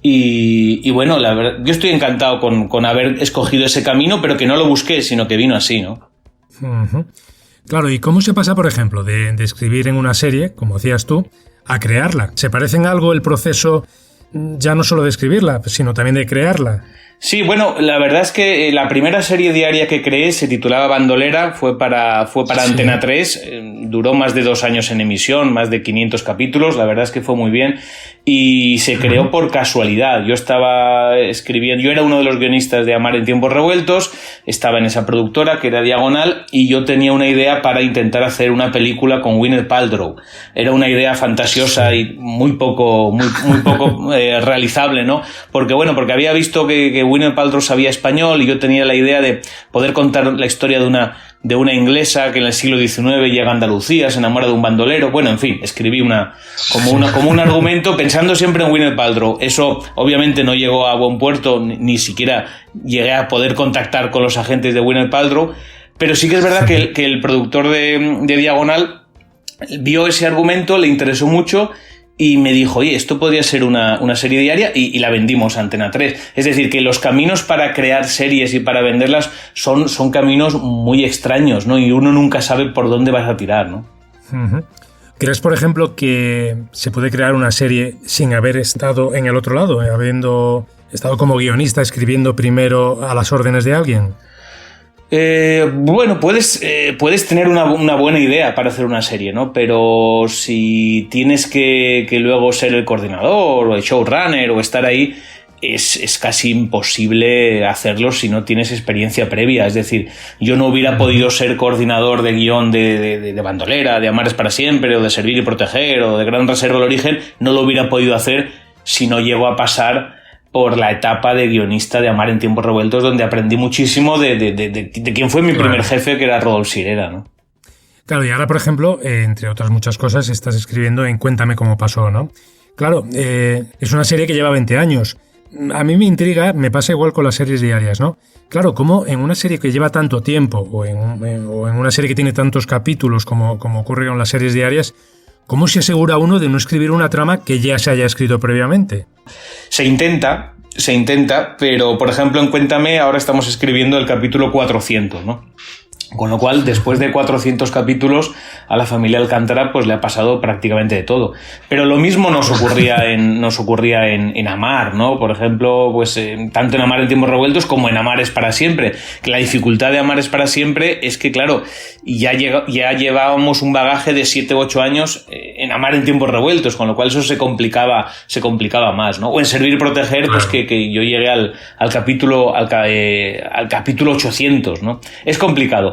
Y bueno, la verdad, yo estoy encantado con haber escogido ese camino, pero que no lo busqué, sino que vino así, ¿no? Uh-huh. Claro, ¿y cómo se pasa, por ejemplo, de escribir en una serie, como hacías tú, a crearla? ¿Se parece en algo el proceso ya no solo de escribirla, sino también de crearla? Sí, bueno, la verdad es que la primera serie diaria que creé se titulaba Bandolera, fue para sí. Antena 3, duró más de 2 años en emisión, más de 500 capítulos, la verdad es que fue muy bien, y se creó por casualidad. Yo estaba escribiendo, yo era uno de los guionistas de Amar en tiempos revueltos, estaba en esa productora que era Diagonal, y yo tenía una idea para intentar hacer una película con Gwyneth Paltrow. Era una idea fantasiosa y muy poco realizable, ¿no? Porque había visto que Gwyneth Paltrow sabía español, y yo tenía la idea de poder contar la historia de una inglesa que en el siglo XIX llega a Andalucía, se enamora de un bandolero. Bueno, en fin, escribí como un argumento pensando siempre en Gwyneth Paltrow. Eso obviamente no llegó a buen puerto, ni siquiera llegué a poder contactar con los agentes de Gwyneth Paltrow, pero sí que es verdad que el productor de Diagonal vio ese argumento, le interesó mucho, y me dijo, oye, esto podría ser una serie diaria, y la vendimos a Antena 3. Es decir, que los caminos para crear series y para venderlas son caminos muy extraños, ¿no? Y uno nunca sabe por dónde vas a tirar, ¿no? Uh-huh. ¿Crees, por ejemplo, que se puede crear una serie sin haber estado en el otro lado, habiendo estado como guionista, escribiendo primero a las órdenes de alguien? Bueno, puedes tener una buena idea para hacer una serie, ¿no? Pero si tienes que luego ser el coordinador o el showrunner o estar ahí, es casi imposible hacerlo si no tienes experiencia previa. Es decir, yo no hubiera podido ser coordinador de guión de Bandolera, de Amar es para siempre, o de Servir y Proteger, o de Gran Reserva del Origen. No lo hubiera podido hacer si no llego a pasar por la etapa de guionista de Amar en tiempos revueltos, donde aprendí muchísimo de quien fue mi primer jefe, que era Rodolfo Sirera, ¿no? Claro, y ahora, por ejemplo, entre otras muchas cosas, estás escribiendo en Cuéntame cómo pasó, ¿no? Claro, es una serie que lleva 20 años. A mí me intriga, me pasa igual con las series diarias, ¿no? Claro, como en una serie que lleva tanto tiempo, o en una serie que tiene tantos capítulos como ocurre con las series diarias, ¿cómo se asegura uno de no escribir una trama que ya se haya escrito previamente? Se intenta, pero por ejemplo en Cuéntame ahora estamos escribiendo el capítulo 400, ¿no? Con lo cual, después de 400 capítulos, a la familia Alcántara pues le ha pasado prácticamente de todo. Pero lo mismo nos ocurría en Amar, ¿no? Por ejemplo, pues tanto en Amar en tiempos revueltos como en Amar es para siempre. Que la dificultad de Amar es para siempre es que, claro, ya llevábamos un bagaje de 7 u 8 años en Amar en tiempos revueltos, con lo cual eso se complicaba más, ¿no? O en Servir y Proteger, pues que yo llegué al capítulo 800, ¿no? Es complicado.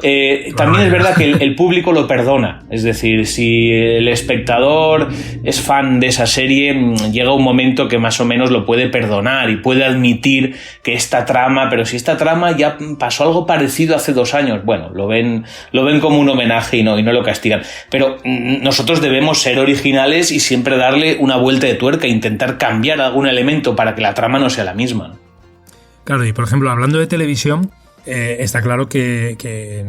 También es verdad que el público lo perdona, es decir, si el espectador es fan de esa serie, llega un momento que más o menos lo puede perdonar y puede admitir que esta trama, pero si esta trama ya pasó algo parecido hace 2 años, bueno, lo ven como un homenaje y no lo castigan. Pero nosotros debemos ser originales y siempre darle una vuelta de tuerca, intentar cambiar algún elemento para que la trama no sea la misma. Claro, y por ejemplo, hablando de televisión, está claro que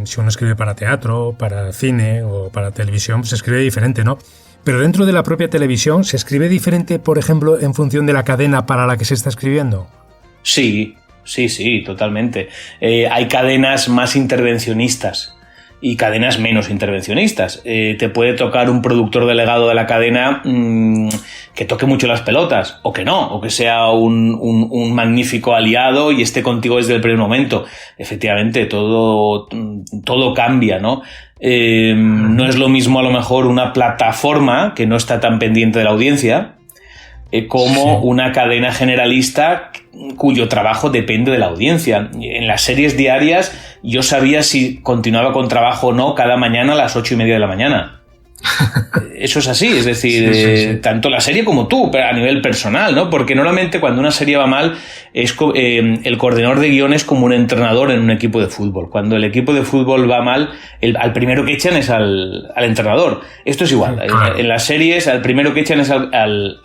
si uno escribe para teatro, para cine o para televisión, pues se escribe diferente, ¿no? Pero dentro de la propia televisión, ¿se escribe diferente, por ejemplo, en función de la cadena para la que se está escribiendo? Sí, totalmente. Hay cadenas más intervencionistas y cadenas menos intervencionistas. Te puede tocar un productor delegado de la cadena que toque mucho las pelotas, o que no, o que sea un magnífico aliado y esté contigo desde el primer momento. Efectivamente, todo cambia, ¿no? No es lo mismo a lo mejor una plataforma que no está tan pendiente de la audiencia, como una cadena generalista cuyo trabajo depende de la audiencia. En las series diarias yo sabía si continuaba con trabajo o no cada mañana a las 8:30 de la mañana. Eso es así, es decir, tanto la serie como tú, pero a nivel personal, ¿no? Porque normalmente cuando una serie va mal, el coordinador de guión es como un entrenador en un equipo de fútbol. Cuando el equipo de fútbol va mal, al primero que echan es al entrenador. Esto es igual. Claro. En las series, al primero que echan es al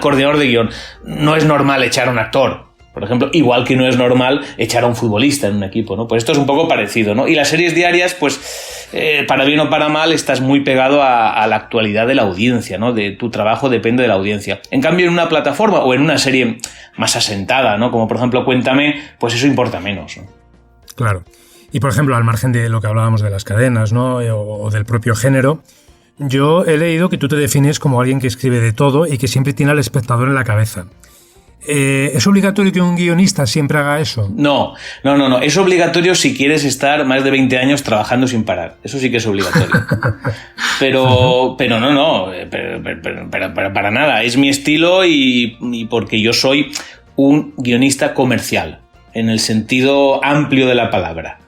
coordinador de guión. No es normal echar a un actor, por ejemplo, igual que no es normal echar a un futbolista en un equipo, ¿no? Pues esto es un poco parecido, ¿no? Y las series diarias, pues, para bien o para mal, estás muy pegado a la actualidad de la audiencia, ¿no? De tu trabajo depende de la audiencia. En cambio, en una plataforma o en una serie más asentada, ¿no? Como por ejemplo Cuéntame, pues eso importa menos, ¿no? Claro. Y por ejemplo, al margen de lo que hablábamos de las cadenas, ¿no? O del propio género, yo he leído que tú te defines como alguien que escribe de todo y que siempre tiene al espectador en la cabeza. ¿Es obligatorio que un guionista siempre haga eso? No. Es obligatorio si quieres estar más de 20 años trabajando sin parar. Eso sí que es obligatorio. Pero para nada. Es mi estilo y porque yo soy un guionista comercial, en el sentido amplio de la palabra.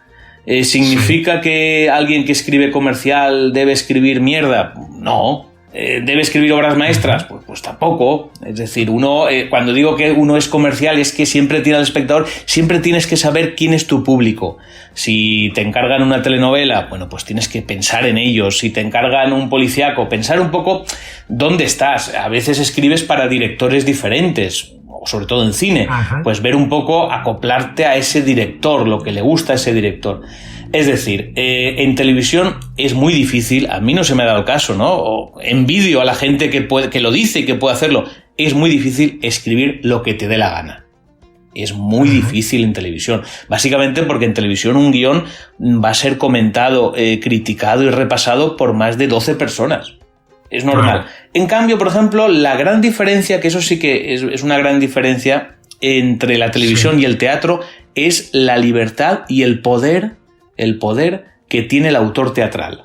¿Significa que alguien que escribe comercial debe escribir mierda? No. ¿Debe escribir obras maestras? Pues tampoco. Es decir, cuando digo que uno es comercial es que siempre tiene al espectador, siempre tienes que saber quién es tu público. Si te encargan una telenovela, bueno, pues tienes que pensar en ellos. Si te encargan un policíaco, pensar un poco dónde estás. A veces escribes para directores diferentes, o sobre todo en cine. Ajá. Pues ver un poco, acoplarte a ese director, lo que le gusta a ese director. Es decir, en televisión es muy difícil, a mí no se me ha dado caso, ¿no? O envidio a la gente que lo dice y que puede hacerlo. Es muy difícil escribir lo que te dé la gana. Es muy difícil en televisión. Básicamente porque en televisión un guión va a ser comentado, criticado y repasado por más de 12 personas. Es normal. En cambio, por ejemplo, la gran diferencia, que eso sí que es una gran diferencia entre la televisión y el teatro, es la libertad y el poder que tiene el autor teatral.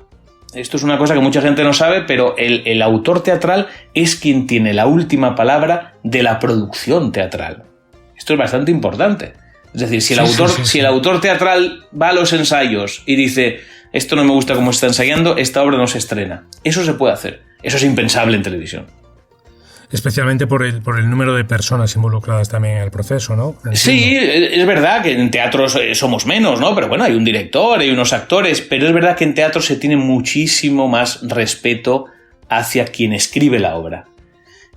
Esto es una cosa que mucha gente no sabe, pero el autor teatral es quien tiene la última palabra de la producción teatral. Esto es bastante importante. Es decir, si el autor teatral va a los ensayos y dice esto no me gusta cómo se está ensayando, esta obra no se estrena. Eso se puede hacer. Eso es impensable en televisión. Especialmente por el número de personas involucradas también en el proceso, ¿no? Sí, es verdad que en teatro somos menos, ¿no? Pero bueno, hay un director, hay unos actores, pero es verdad que en teatro se tiene muchísimo más respeto hacia quien escribe la obra.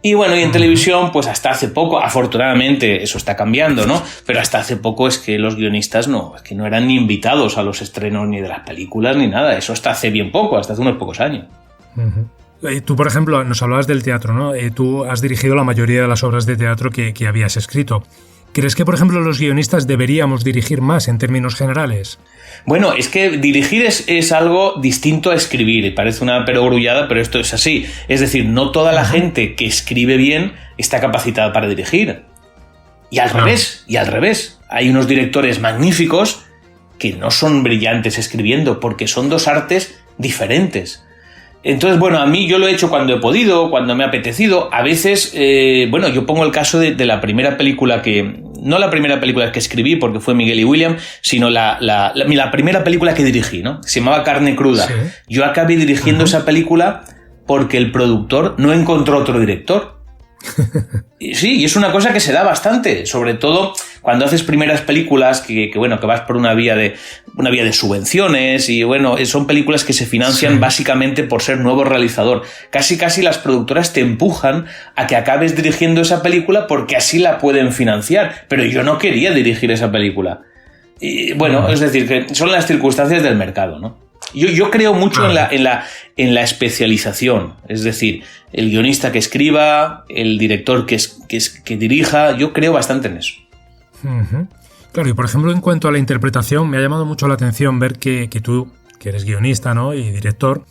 Y bueno, y en televisión, pues hasta hace poco, afortunadamente eso está cambiando, ¿no? Pero hasta hace poco es que los guionistas no eran ni invitados a los estrenos ni de las películas ni nada. Eso hasta hace bien poco, hasta hace unos pocos años. Tú, por ejemplo, nos hablabas del teatro, ¿no? Tú has dirigido la mayoría de las obras de teatro que habías escrito. ¿Crees que, por ejemplo, los guionistas deberíamos dirigir más en términos generales? Bueno, es que dirigir es algo distinto a escribir. Parece una perogrullada, pero esto es así. Es decir, no toda la gente que escribe bien está capacitada para dirigir. Y al revés. Hay unos directores magníficos que no son brillantes escribiendo porque son dos artes diferentes. Entonces, bueno, a mí yo lo he hecho cuando he podido, cuando me ha apetecido. A veces, yo pongo el caso de la primera película no la primera película que escribí, porque fue Miguel y William, sino la primera película que dirigí, ¿no? Se llamaba Carne Cruda. Sí. Yo acabé dirigiendo esa película porque el productor no encontró otro director. Sí, y es una cosa que se da bastante, sobre todo cuando haces primeras películas que vas por una vía de subvenciones y son películas que se financian básicamente por ser nuevo realizador. Casi las productoras te empujan a que acabes dirigiendo esa película porque así la pueden financiar, pero yo no quería dirigir esa película. Y es decir, que son las circunstancias del mercado, ¿no? Yo creo mucho en la especialización, es decir, el guionista que escriba, el director que dirija, yo creo bastante en eso. Claro, y por ejemplo, en cuanto a la interpretación, me ha llamado mucho la atención ver que tú, que eres guionista, ¿no? Y director,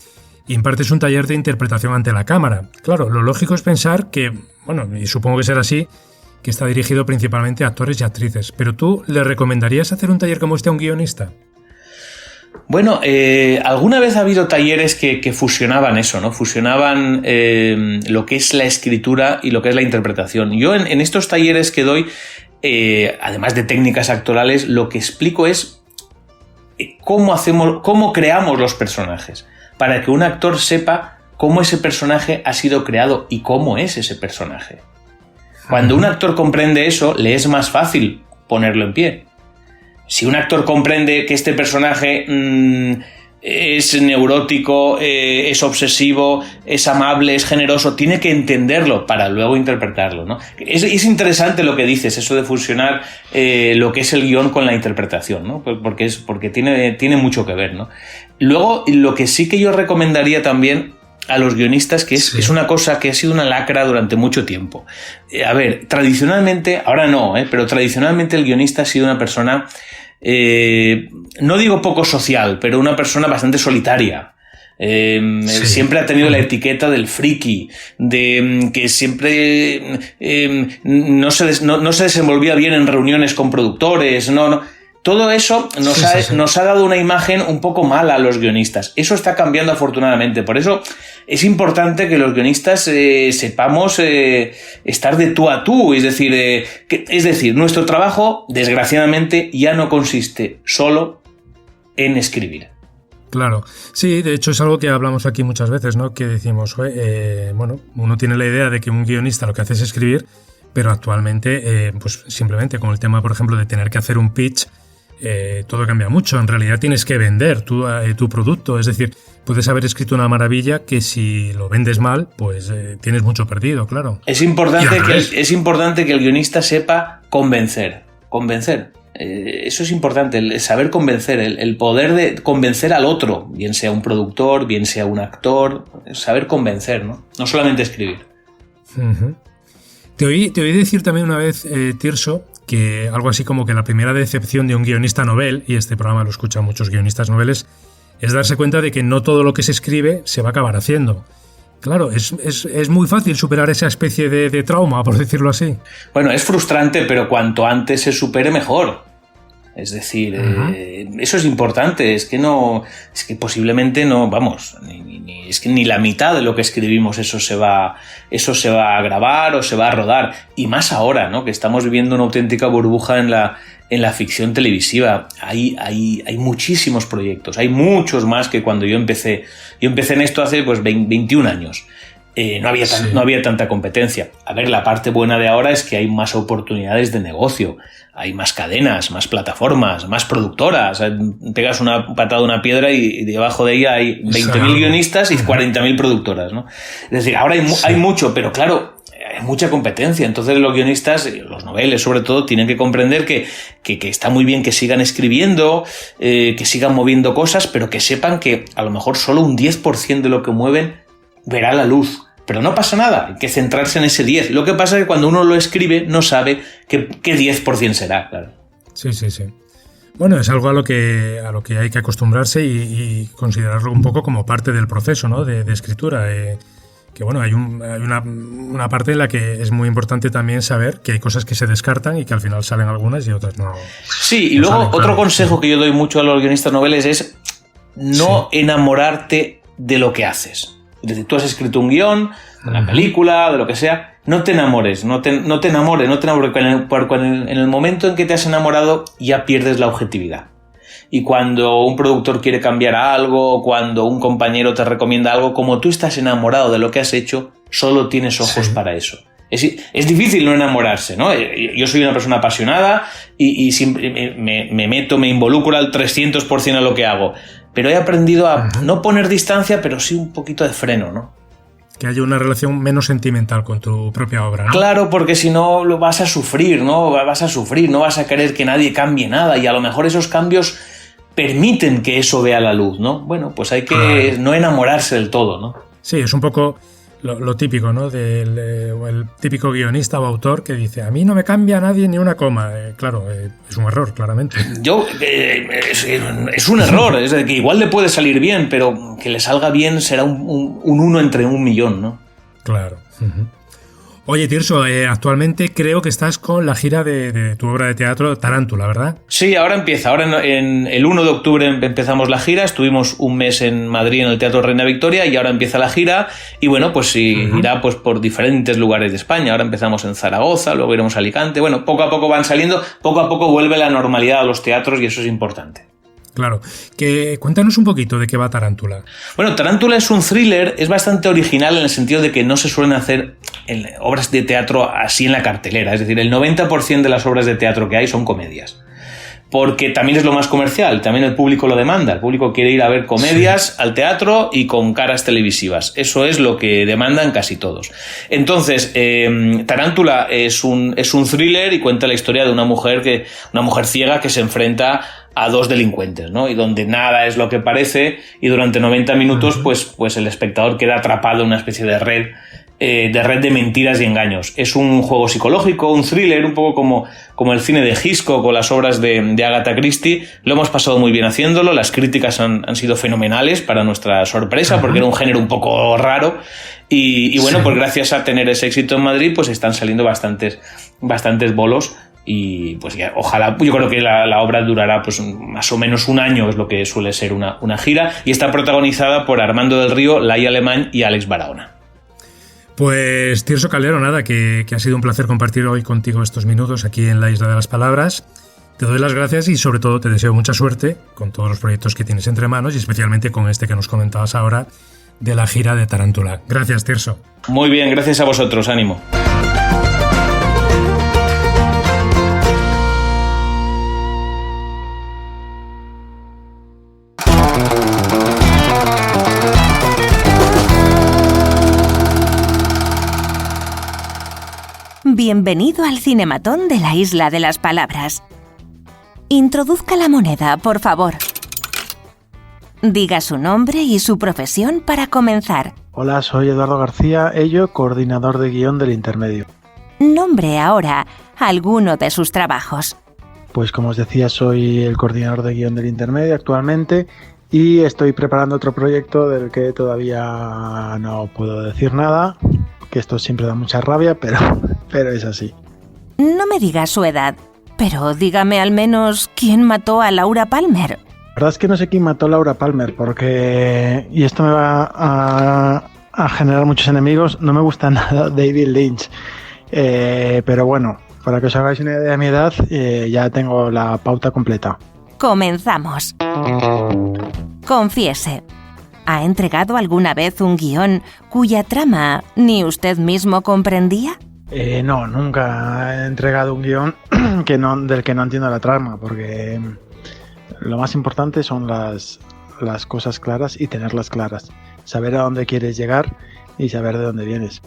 impartes un taller de interpretación ante la cámara. Claro, lo lógico es pensar que, y supongo que será así, que está dirigido principalmente a actores y actrices, pero ¿tú le recomendarías hacer un taller como este a un guionista? Bueno, alguna vez ha habido talleres que fusionaban eso, ¿no? Fusionaban lo que es la escritura y lo que es la interpretación. Yo en estos talleres que doy, además de técnicas actorales, lo que explico es cómo creamos los personajes, para que un actor sepa cómo ese personaje ha sido creado y cómo es ese personaje. Cuando un actor comprende eso, le es más fácil ponerlo en pie. Si un actor comprende que este personaje es neurótico, es obsesivo, es amable, es generoso, tiene que entenderlo para luego interpretarlo, ¿no? Es interesante lo que dices, eso de fusionar lo que es el guión con la interpretación, ¿no? Porque tiene mucho que ver, ¿no? Luego, lo que sí que yo recomendaría también a los guionistas, que es una cosa que ha sido una lacra durante mucho tiempo. A ver, tradicionalmente, ahora no, pero tradicionalmente el guionista ha sido una persona, no digo poco social, pero una persona bastante solitaria. Siempre ha tenido la etiqueta del friki, de que siempre no se desenvolvía bien en reuniones con productores, no. Todo eso nos ha dado una imagen un poco mala a los guionistas. Eso está cambiando afortunadamente. Por eso es importante que los guionistas sepamos estar de tú a tú. Es decir, nuestro trabajo, desgraciadamente, ya no consiste solo en escribir. Claro, sí, de hecho es algo que hablamos aquí muchas veces, ¿no? Que decimos, bueno, uno tiene la idea de que un guionista lo que hace es escribir, pero actualmente, pues simplemente con el tema, por ejemplo, de tener que hacer un pitch, todo cambia mucho. En realidad tienes que vender tu producto, es decir, puedes haber escrito una maravilla que si lo vendes mal, pues tienes mucho perdido, claro. Es importante que el guionista sepa convencer. Eso es importante, el saber convencer, el poder de convencer al otro, bien sea un productor, bien sea un actor, saber convencer, ¿no? No solamente escribir. Uh-huh. Te oí decir también una vez, Tirso, que algo así como que la primera decepción de un guionista novel, y este programa lo escuchan muchos guionistas noveles, es darse cuenta de que no todo lo que se escribe se va a acabar haciendo. Claro, es muy fácil superar esa especie de trauma, por decirlo así. Bueno, es frustrante, pero cuanto antes se supere, mejor. Es decir, eso es importante, es que posiblemente no, vamos, es que ni la mitad de lo que escribimos eso se va a grabar o se va a rodar, y más ahora, ¿no? Que estamos viviendo una auténtica burbuja en la ficción televisiva. Hay muchísimos proyectos, hay muchos más que cuando yo empecé. Yo empecé en esto hace 21 años. No había tanta competencia. A ver, la parte buena de ahora es que hay más oportunidades de negocio. Hay más cadenas, más plataformas, más productoras. Pegas una patada a una piedra y debajo de ella hay 20.000 guionistas y 40.000 productoras, ¿no? Es decir, ahora hay mucho, pero claro, hay mucha competencia. Entonces los guionistas, los noveles sobre todo, tienen que comprender que está muy bien que sigan escribiendo, que sigan moviendo cosas, pero que sepan que a lo mejor solo un 10% de lo que mueven verá la luz. Pero no pasa nada, hay que centrarse en ese 10. Lo que pasa es que cuando uno lo escribe no sabe qué 10% será, claro. Sí. Bueno, es algo a lo que hay que acostumbrarse y considerarlo un poco como parte del proceso, ¿no? de escritura. Que bueno, hay una parte en la que es muy importante también saber que hay cosas que se descartan y que al final salen algunas y otras no. Sí, y luego otro consejo que yo doy mucho a los guionistas noveles es no enamorarte de lo que haces. Es decir, tú has escrito un guión, una película, de lo que sea, no te enamores, no te enamores, porque en el momento en que te has enamorado ya pierdes la objetividad. Y cuando un productor quiere cambiar algo, cuando un compañero te recomienda algo, como tú estás enamorado de lo que has hecho, solo tienes ojos para eso. Es difícil no enamorarse, ¿no? Yo soy una persona apasionada y siempre me involucro al 300% en lo que hago. Pero he aprendido a no poner distancia, pero sí un poquito de freno, ¿no? Que haya una relación menos sentimental con tu propia obra, ¿no? Claro, porque si no lo vas a sufrir, ¿no? No vas a querer que nadie cambie nada, y a lo mejor esos cambios permiten que eso vea la luz, ¿no? Bueno, pues hay que no enamorarse del todo, ¿no? Sí, es un poco lo típico, ¿no? El típico guionista o autor que dice, a mí no me cambia nadie ni una coma. Claro, es un error, claramente. Es un error, es decir, que igual le puede salir bien, pero que le salga bien será un 1 entre 1.000.000, ¿no? Claro. Oye, Tirso, actualmente creo que estás con la gira de tu obra de teatro Tarántula, ¿verdad? Sí, ahora empieza. Ahora en el 1 de octubre empezamos la gira. Estuvimos un mes en Madrid en el Teatro Reina Victoria y ahora empieza la gira. Y bueno, pues sí, irá pues por diferentes lugares de España. Ahora empezamos en Zaragoza, luego iremos a Alicante. Bueno, poco a poco van saliendo, poco a poco vuelve la normalidad a los teatros y eso es importante. Claro. Cuéntanos un poquito de qué va Tarántula. Bueno, Tarántula es un thriller, es bastante original en el sentido de que no se suelen hacer obras de teatro así en la cartelera. Es decir, el 90% de las obras de teatro que hay son comedias. Porque también es lo más comercial, también el público lo demanda. El público quiere ir a ver comedias al teatro y con caras televisivas. Eso es lo que demandan casi todos. Entonces, Tarántula es un thriller y cuenta la historia de una mujer ciega que se enfrenta a dos delincuentes, ¿no? Y donde nada es lo que parece y durante 90 minutos pues el espectador queda atrapado en una especie de red de mentiras y engaños. Es un juego psicológico, un thriller, un poco como el cine de Hitchcock o las obras de Agatha Christie. Lo hemos pasado muy bien haciéndolo, las críticas han sido fenomenales para nuestra sorpresa, porque era un género un poco raro y bueno, pues gracias a tener ese éxito en Madrid pues están saliendo bastantes bolos. Y pues ya, ojalá, yo creo que la obra durará pues más o menos un año, es lo que suele ser una gira, y está protagonizada por Armando del Río, Laia Alemán y Alex Barahona. Pues Tirso Caldero, nada, que ha sido un placer compartir hoy contigo estos minutos aquí en la Isla de las Palabras. Te doy las gracias y sobre todo te deseo mucha suerte con todos los proyectos que tienes entre manos y especialmente con este que nos comentabas ahora de la gira de Tarántula. Gracias, Tirso. Muy bien, gracias a vosotros, ánimo. Bienvenido al Cinematón de la Isla de las Palabras. Introduzca la moneda, por favor. Diga su nombre y su profesión para comenzar. Hola, soy Eduardo García Ello, coordinador de guión del Intermedio. Nombre ahora alguno de sus trabajos. Pues como os decía, soy el coordinador de guión del Intermedio actualmente y estoy preparando otro proyecto del que todavía no puedo decir nada, que esto siempre da mucha rabia, pero es así. No me diga su edad, pero dígame al menos quién mató a Laura Palmer. La verdad es que no sé quién mató a Laura Palmer, porque, y esto me va a generar muchos enemigos, no me gusta nada David Lynch. Pero bueno, para que os hagáis una idea de mi edad, ya tengo la pauta completa. Comenzamos. Confiese, ¿ha entregado alguna vez un guión cuya trama ni usted mismo comprendía? No, nunca he entregado un guión del que no entiendo la trama, porque lo más importante son las cosas claras y tenerlas claras. Saber a dónde quieres llegar y saber de dónde vienes.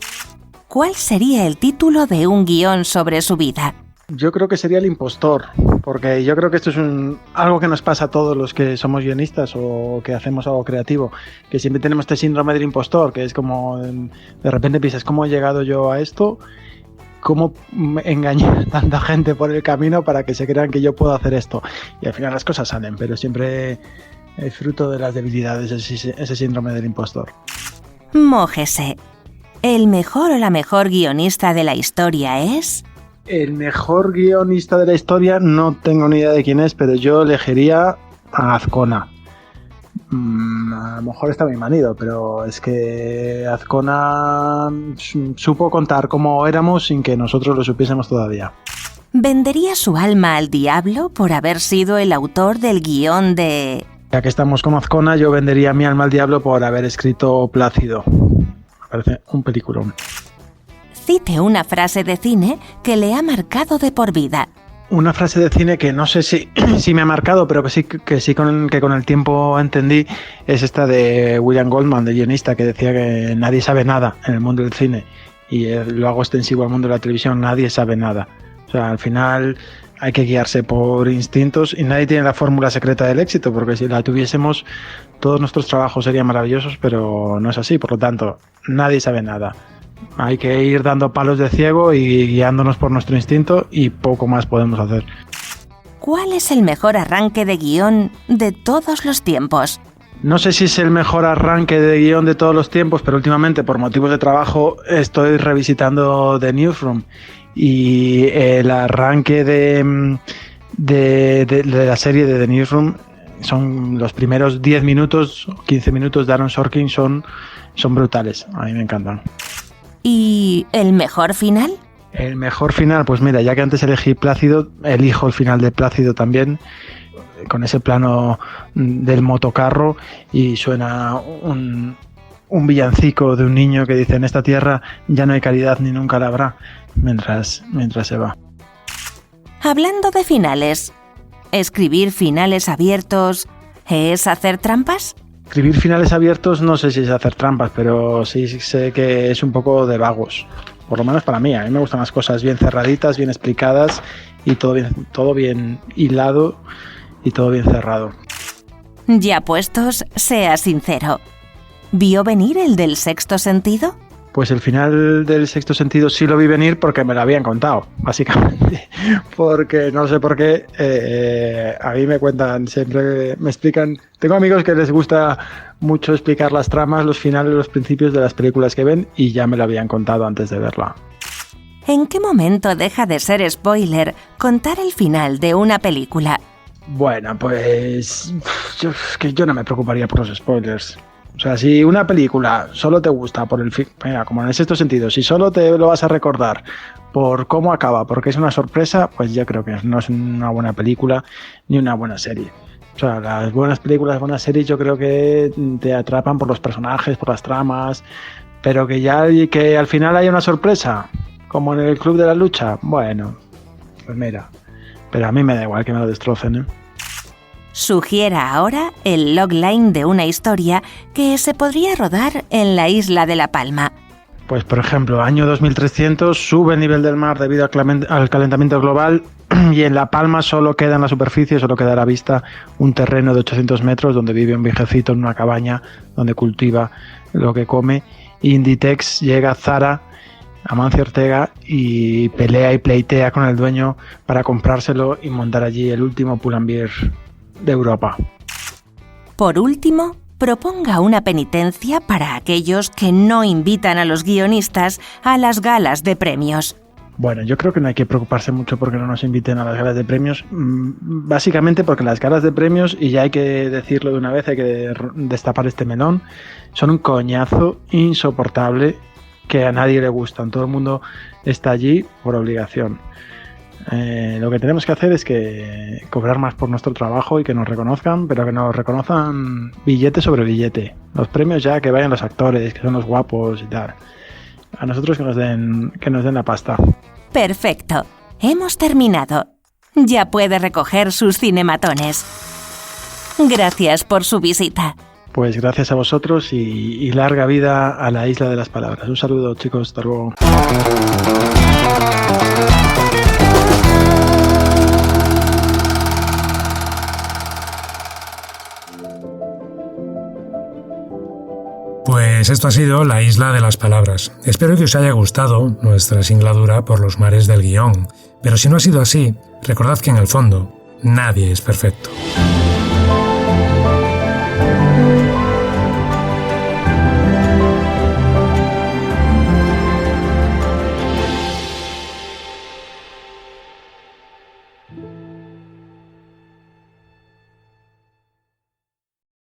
¿Cuál sería el título de un guión sobre su vida? Yo creo que sería El impostor, porque yo creo que esto es algo que nos pasa a todos los que somos guionistas o que hacemos algo creativo, que siempre tenemos este síndrome del impostor, que es como de repente piensas, ¿cómo he llegado yo a esto? ¿Cómo engañé a tanta gente por el camino para que se crean que yo puedo hacer esto? Y al final las cosas salen, pero siempre es fruto de las debilidades ese síndrome del impostor. Mójese. ¿El mejor o la mejor guionista de la historia es? El mejor guionista de la historia no tengo ni idea de quién es, pero yo elegiría a Azcona. A lo mejor está muy manido, pero es que Azcona supo contar cómo éramos sin que nosotros lo supiésemos todavía. ¿Vendería su alma al diablo por haber sido el autor del guión de...? Ya que estamos con Azcona, yo vendería mi alma al diablo por haber escrito Plácido. Me parece un peliculón. Cite una frase de cine que le ha marcado de por vida. Una frase de cine que no sé si me ha marcado, pero que sí con el tiempo entendí, es esta de William Goldman, de guionista, que decía que nadie sabe nada en el mundo del cine. Y lo hago extensivo al mundo de la televisión, nadie sabe nada. O sea, al final hay que guiarse por instintos y nadie tiene la fórmula secreta del éxito, porque si la tuviésemos, todos nuestros trabajos serían maravillosos, pero no es así. Por lo tanto, nadie sabe nada. Hay que ir dando palos de ciego y guiándonos por nuestro instinto y poco más podemos hacer. ¿Cuál es el mejor arranque de guión de todos los tiempos? No sé si es el mejor arranque de guión de todos los tiempos, pero últimamente, por motivos de trabajo, estoy revisitando The Newsroom. Y el arranque de la serie de The Newsroom son los primeros 10 minutos, 15 minutos de Aaron Sorkin son brutales. A mí me encantan. ¿Y el mejor final? El mejor final, pues mira, ya que antes elegí Plácido, elijo el final de Plácido también, con ese plano del motocarro y suena un villancico de un niño que dice: en esta tierra ya no hay caridad ni nunca la habrá, mientras se va. Hablando de finales, ¿escribir finales abiertos es hacer trampas? Escribir finales abiertos no sé si es hacer trampas, pero sí sé que es un poco de vagos. Por lo menos para mí. A mí me gustan las cosas bien cerraditas, bien explicadas y todo bien hilado y todo bien cerrado. Ya puestos, sea sincero. ¿Vio venir el del Sexto Sentido? Pues el final del Sexto Sentido sí lo vi venir porque me lo habían contado, básicamente. Porque no sé por qué, a mí me cuentan, siempre me explican. Tengo amigos que les gusta mucho explicar las tramas, los finales, los principios de las películas que ven, y ya me lo habían contado antes de verla. ¿En qué momento deja de ser spoiler contar el final de una película? Bueno, pues yo no me preocuparía por los spoilers. O sea, si una película solo te gusta por el mira, como en el Sexto Sentido, si solo te lo vas a recordar por cómo acaba, porque es una sorpresa, pues yo creo que no es una buena película ni una buena serie. O sea, las buenas películas, buenas series, yo creo que te atrapan por los personajes, por las tramas, pero que al final haya una sorpresa, como en el Club de la Lucha, bueno, pues mira, pero a mí me da igual que me lo destrocen, ¿eh? Sugiera ahora el logline de una historia que se podría rodar en la isla de La Palma. Pues por ejemplo, año 2300, sube el nivel del mar debido al calentamiento global y en La Palma solo queda en la superficie, solo queda a la vista un terreno de 800 metros donde vive un viejecito en una cabaña donde cultiva lo que come. Inditex llega Zara, Amancio Ortega, y pelea y pleitea con el dueño para comprárselo y montar allí el último Pull&Bear de Europa. Por último, proponga una penitencia para aquellos que no invitan a los guionistas a las galas de premios. Bueno, yo creo que no hay que preocuparse mucho porque no nos inviten a las galas de premios, básicamente porque las galas de premios, y ya hay que decirlo de una vez, hay que destapar este melón, son un coñazo insoportable que a nadie le gustan, todo el mundo está allí por obligación. Lo que tenemos que hacer es que cobrar más por nuestro trabajo y que nos reconozcan, pero que nos reconozcan billete sobre billete. Los premios ya que vayan los actores, que son los guapos y tal. A nosotros que nos den la pasta. Perfecto. Hemos terminado. Ya puede recoger sus cinematones. Gracias por su visita. Pues gracias a vosotros y larga vida a la Isla de las Palabras. Un saludo, chicos. Hasta luego. Pues esto ha sido La Isla de las Palabras. Espero que os haya gustado nuestra singladura por los mares del guión. Pero si no ha sido así, recordad que en el fondo nadie es perfecto.